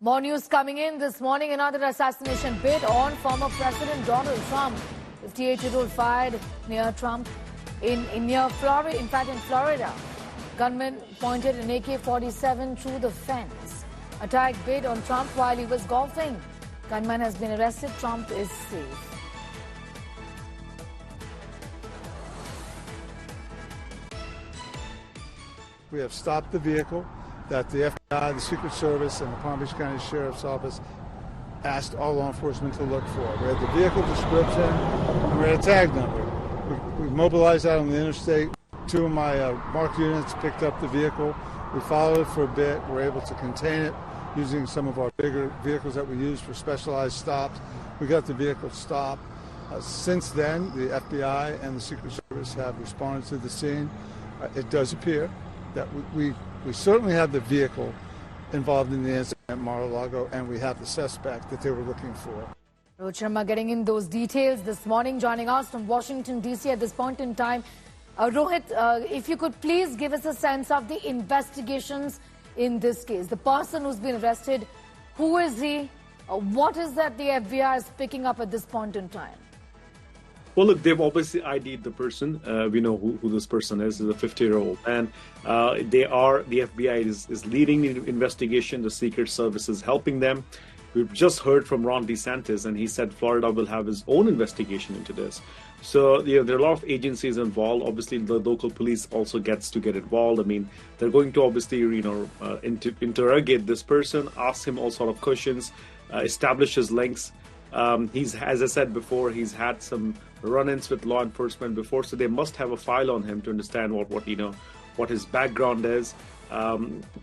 More news coming in this morning. Another assassination bid on former President Donald Trump. 58-year-old fired near Trump in Florida. In fact, in Florida, gunman pointed an AK-47 through the fence. Attack bid on Trump while he was golfing. Gunman has been arrested. Trump is safe. We have stopped the vehicle that the FBI, the Secret Service, and the Palm Beach County Sheriff's Office asked all law enforcement to look for. We had the vehicle description and we had a tag number. We mobilized out on the interstate. Two of my marked units picked up the vehicle. We followed it for a bit. We were able to contain it using some of our bigger vehicles that we use for specialized stops. We got the vehicle stopped. Since then, the FBI and the Secret Service have responded to the scene. It does appear that we certainly have the vehicle involved in the incident at Mar-a-Lago, and we have the suspect that they were looking for. Rohit Sharma getting in those details this morning, joining us from Washington, D.C. at this point in time. Rohit, if you could please give us a sense of the investigations in this case. The person who's been arrested, who is he? What is that the FBI is picking up at this point in time? Well, look, they've obviously ID'd the person. We know who this person is. He's a 50-year-old. And the FBI is leading the investigation. The Secret Service is helping them. We've just heard from Ron DeSantis, and he said Florida will have his own investigation into this. So there are a lot of agencies involved. Obviously, the local police also gets to get involved. I mean, they're going to obviously, interrogate this person, ask him all sort of questions, establish his links. As I said before, he's had some run-ins with law enforcement before, so they must have a file on him to understand what his background is.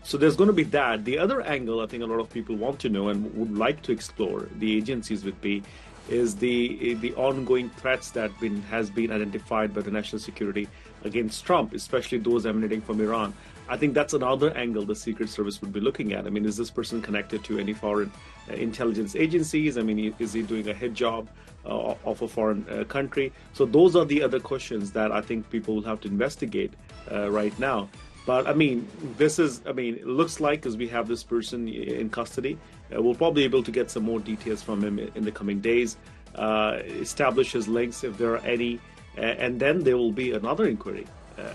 So there's going to be that. The other angle I think a lot of people want to know and would like to explore, the agencies would be, is the ongoing threats that has been identified by the national security against Trump, especially those emanating from Iran. I think that's another angle the Secret Service would be looking at. I mean, is this person connected to any foreign intelligence agencies? I mean, is he doing a hit job of a foreign country? So those are the other questions that I think people will have to investigate right now. But I mean, it looks like, because we have this person in custody, we'll probably be able to get some more details from him in the coming days, establish his links if there are any, and then there will be another inquiry.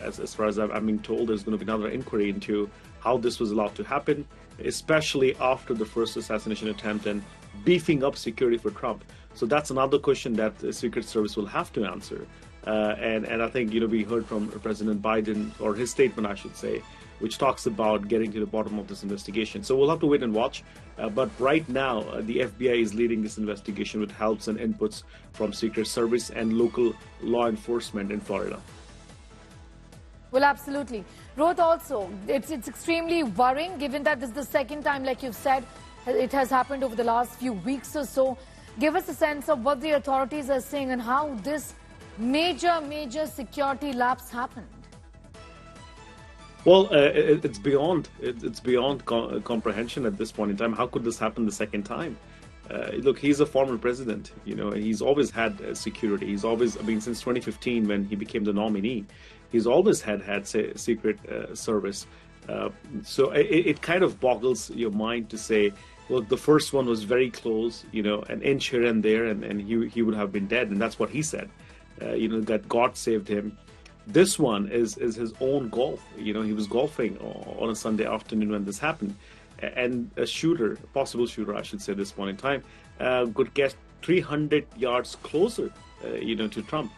As far as I'm being told, there's going to be another inquiry into how this was allowed to happen, especially after the first assassination attempt and beefing up security for Trump. So that's another question that the Secret Service will have to answer. And I think, we heard from President Biden, or his statement, I should say, which talks about getting to the bottom of this investigation. So we'll have to wait and watch. But right now, the FBI is leading this investigation with helps and inputs from Secret Service and local law enforcement in Florida. Well, absolutely. Rohit, also, it's extremely worrying, given that this is the second time, like you've said, it has happened over the last few weeks or so. Give us a sense of what the authorities are saying and how this major security lapse happened. Well, it's beyond comprehension at this point in time. How could this happen the second time? Look, he's a former president. He's always had security. He's always, since 2015 when he became the nominee, he's always had Secret Service. So it kind of boggles your mind to say, well, the first one was very close, an inch here and there, and he would have been dead. And that's what he said, that God saved him. This one is his own golf. He was golfing on a Sunday afternoon when this happened. And a possible shooter, I should say, this point in time, could get 300 yards closer, to Trump.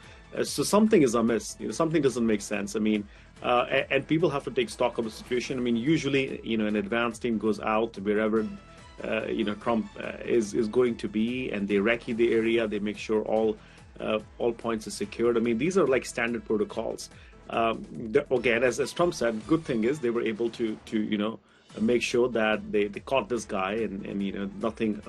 So something is amiss. Something doesn't make sense. And people have to take stock of the situation. Usually, an advance team goes out wherever, Trump is going to be, and they recce the area. They make sure all points are secured. These are like standard protocols. Again, as Trump said, good thing is they were able to make sure that they caught this guy and nothing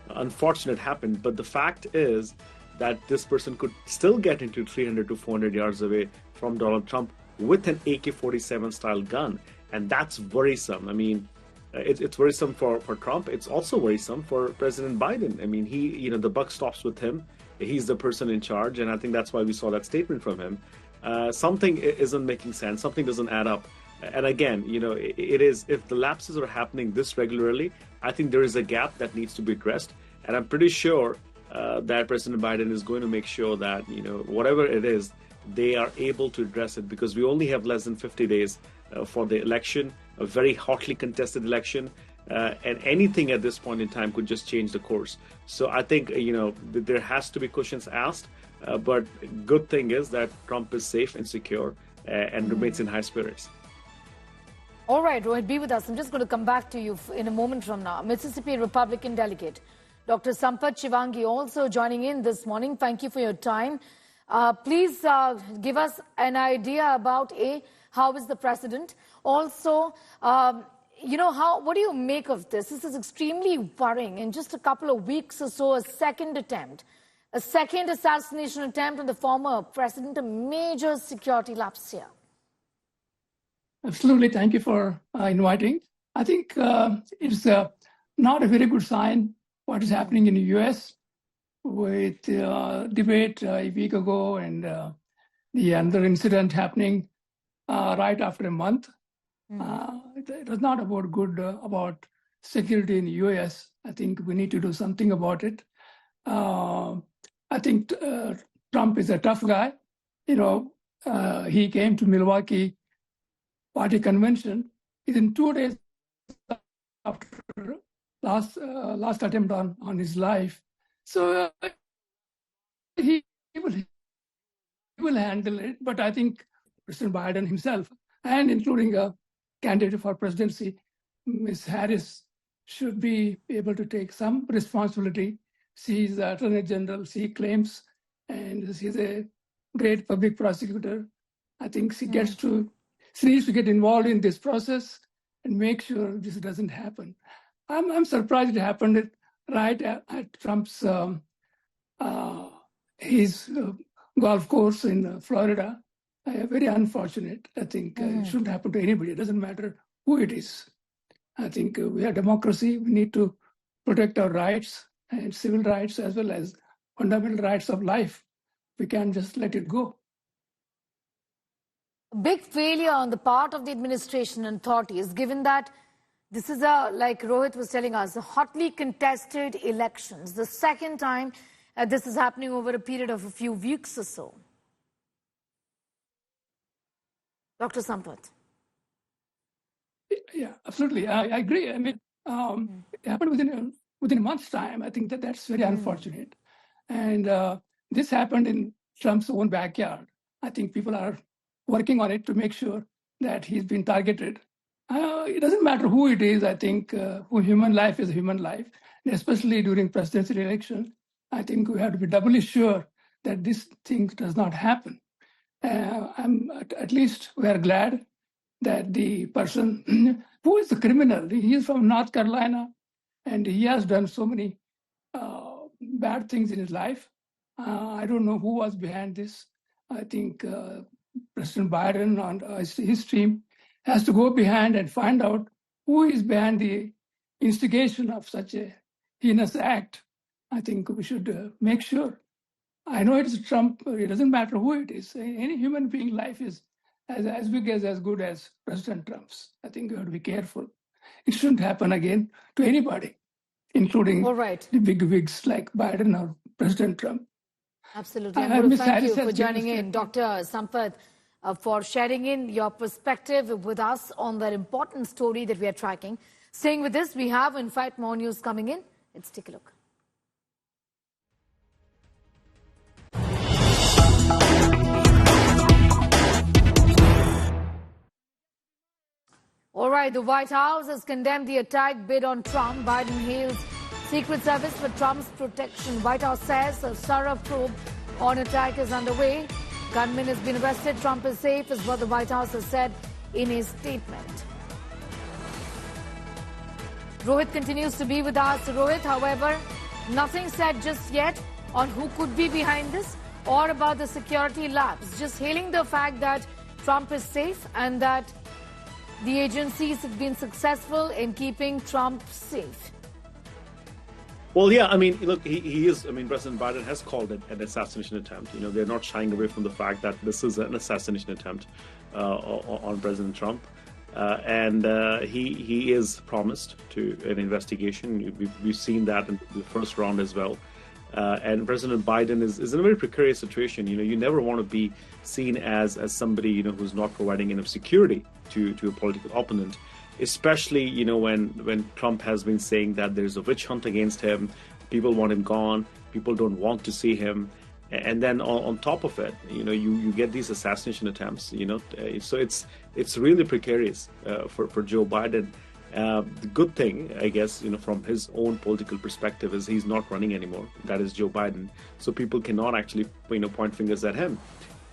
unfortunate happened. But the fact is that this person could still get into 300 to 400 yards away from Donald Trump with an AK-47 style gun, and that's worrisome. It's worrisome for Trump. It's also worrisome for President Biden. The buck stops with him. He's the person in charge, and I think that's why we saw that statement from him. Something isn't making sense. Something doesn't add up. And again, it is, if the lapses are happening this regularly, I think there is a gap that needs to be addressed. And I'm pretty sure that President Biden is going to make sure that, whatever it is, they are able to address it, because we only have less than 50 days for the election, a very hotly contested election. And anything at this point in time could just change the course. So I think, there has to be questions asked. But good thing is that Trump is safe and secure and remains in high spirits. All right, Rohit, be with us. I'm just going to come back to you in a moment from now. Mississippi Republican delegate Dr. Sampath Shivangi also joining in this morning. Thank you for your time. Please give us an idea about how is the president? Also, what do you make of this? This is extremely worrying. In just a couple of weeks or so, a second assassination attempt on the former president, a major security lapse here. Absolutely. Thank you for inviting. I think it's not a very good sign what is happening in the U.S. with debate a week ago and the other incident happening right after a month. It was not about good about security in the U.S. I think we need to do something about it. I think Trump is a tough guy. He came to Milwaukee party convention within 2 days after last attempt on his life. So he will handle it. But I think President Biden himself, and including a candidate for presidency, Ms. Harris, should be able to take some responsibility. She is the Attorney General, she claims, and she's a great public prosecutor. I think she needs to get involved in this process and make sure this doesn't happen. I'm surprised it happened right at Trump's his golf course in Florida. Very unfortunate. I think it shouldn't happen to anybody. It doesn't matter who it is. I think we are democracy. We need to protect our rights and civil rights as well as fundamental rights of life. We can't just let it go. A big failure on the part of the administration and authorities, given that this is like Rohit was telling us, a hotly contested elections. The second time this is happening over a period of a few weeks or so. Dr. Sampath. Yeah, absolutely. I agree. I mean, it happened within a month's time. I think that's very unfortunate. And this happened in Trump's own backyard. I think people are working on it to make sure that he's been targeted. It doesn't matter who it is. I think human life is human life, and especially during presidential election. I think we have to be doubly sure that this thing does not happen. At least we are glad that the person who is the criminal, he is from North Carolina, and he has done so many bad things in his life. I don't know who was behind this. I think President Biden and his team has to go behind and find out who is behind the instigation of such a heinous act. I think we should make sure. I know it's Trump. It doesn't matter who it is. Any human being life is as big as good as President Trump's. I think we have to be careful. It shouldn't happen again to anybody, including the big wigs like Biden or President Trump. Absolutely. I want to thank you for joining in, Dr. Sampath, for sharing in your perspective with us on that important story that we are tracking. Staying with this, we have, in fact, more news coming in. Let's take a look. All right, the White House has condemned the attack bid on Trump. Biden hails Secret Service for Trump's protection. White House says a thorough probe on attack is underway. Gunman has been arrested. Trump is safe, is what the White House has said in a statement. Rohit continues to be with us. Rohit, however, nothing said just yet on who could be behind this or about the security lapse. Just hailing the fact that Trump is safe and that the agencies have been successful in keeping Trump safe. Well, yeah, I mean, look, he is, I mean, President Biden has called it an assassination attempt. They're not shying away from the fact that this is an assassination attempt on President Trump. He is promised to an investigation. We've seen that in the first round as well. And President Biden is in a very precarious situation. You never want to be seen as somebody who's not providing enough security to a political opponent, especially when Trump has been saying that there's a witch hunt against him. People want him gone. People don't want to see him. And then on top of it, you get these assassination attempts. So it's really precarious for Joe Biden. The good thing, I guess, from his own political perspective, is he's not running anymore. That is Joe Biden. So people cannot actually, point fingers at him.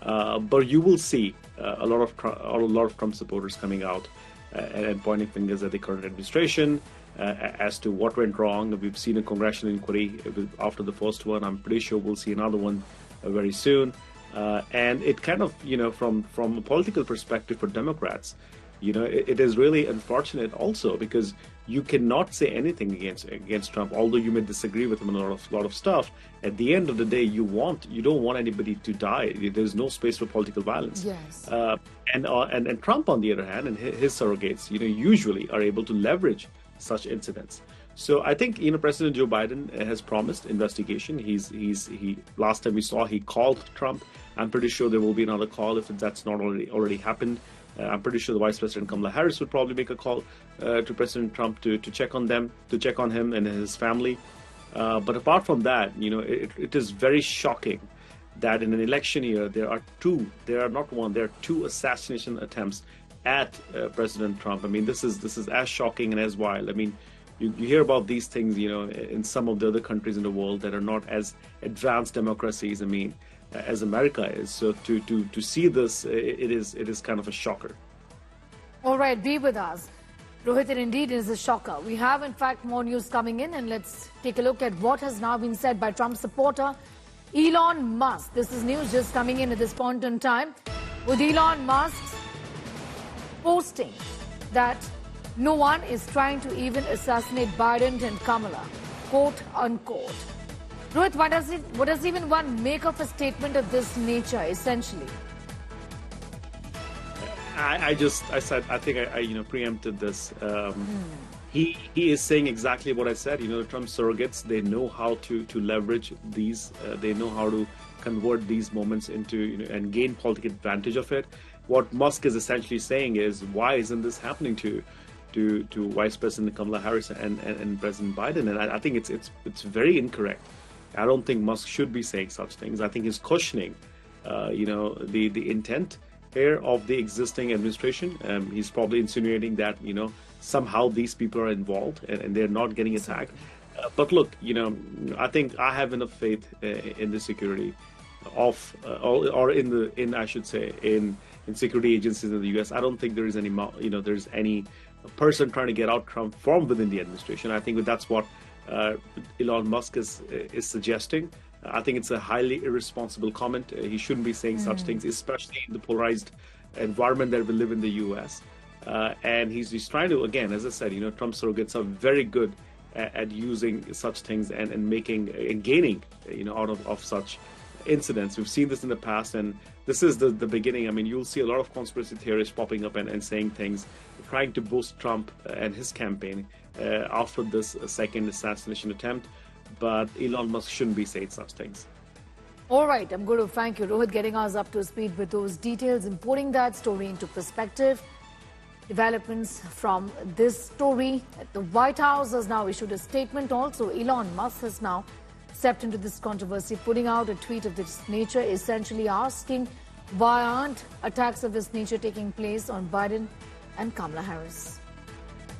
But you will see a lot of Trump supporters coming out and pointing fingers at the current administration as to what went wrong. We've seen a congressional inquiry after the first one. I'm pretty sure we'll see another one very soon. And it kind of, from a political perspective for Democrats, it is really unfortunate also, because you cannot say anything against Trump, although you may disagree with him on a lot of stuff. At the end of the day, you don't want anybody to die. There's no space for political violence. Yes. And Trump, on the other hand, and his surrogates, usually are able to leverage such incidents. So I think President Joe Biden has promised investigation. He last time we saw, he called Trump. I'm pretty sure there will be another call if that's not already happened. I'm pretty sure the Vice President Kamala Harris would probably make a call to President Trump to check on him and his family. But apart from that, it is very shocking that in an election year there are two assassination attempts at President Trump. I mean, this is as shocking and as wild. I mean, you hear about these things, in some of the other countries in the world that are not as advanced democracies. I mean, as America is. So to see this, it is kind of a shocker. All right, be with us. Rohit, it indeed is a shocker. We have, in fact, more news coming in, and let's take a look at what has now been said by Trump supporter Elon Musk. This is news just coming in at this point in time, with Elon Musk posting that no one is trying to even assassinate Biden and Kamala, quote unquote. Rohit, what does even one make of a statement of this nature, essentially? I think I preempted this. He is saying exactly what I said. The Trump surrogates, they know how to leverage these. They know how to convert these moments into and gain political advantage of it. What Musk is essentially saying is, why isn't this happening to Vice President Kamala Harris and President Biden? And I think it's very incorrect. I don't think Musk should be saying such things. I think he's questioning, the intent here of the existing administration. He's probably insinuating that, somehow these people are involved and they're not getting attacked. But look, I think I have enough faith in the security of, or in security agencies in the U.S. I don't think there is any person trying to get out Trump from within the administration. I think that's what Elon Musk is suggesting. I think it's a highly irresponsible comment. He shouldn't be saying such things, especially in the polarized environment that we live in the U.S. And he's trying to, again, as I said, Trump surrogates are very good at using such things and making and gaining, out of such incidents. We've seen this in the past, and this is the beginning. I mean, you'll see a lot of conspiracy theorists popping up and saying things, trying to boost Trump and his campaign after this second assassination attempt. But Elon Musk shouldn't be saying such things. All right, I'm going to thank you, Rohit, getting us up to speed with those details and putting that story into perspective. Developments from this story. The White House has now issued a statement. Also, Elon Musk has now stepped into this controversy, putting out a tweet of this nature, essentially asking why aren't attacks of this nature taking place on Biden and Kamala Harris.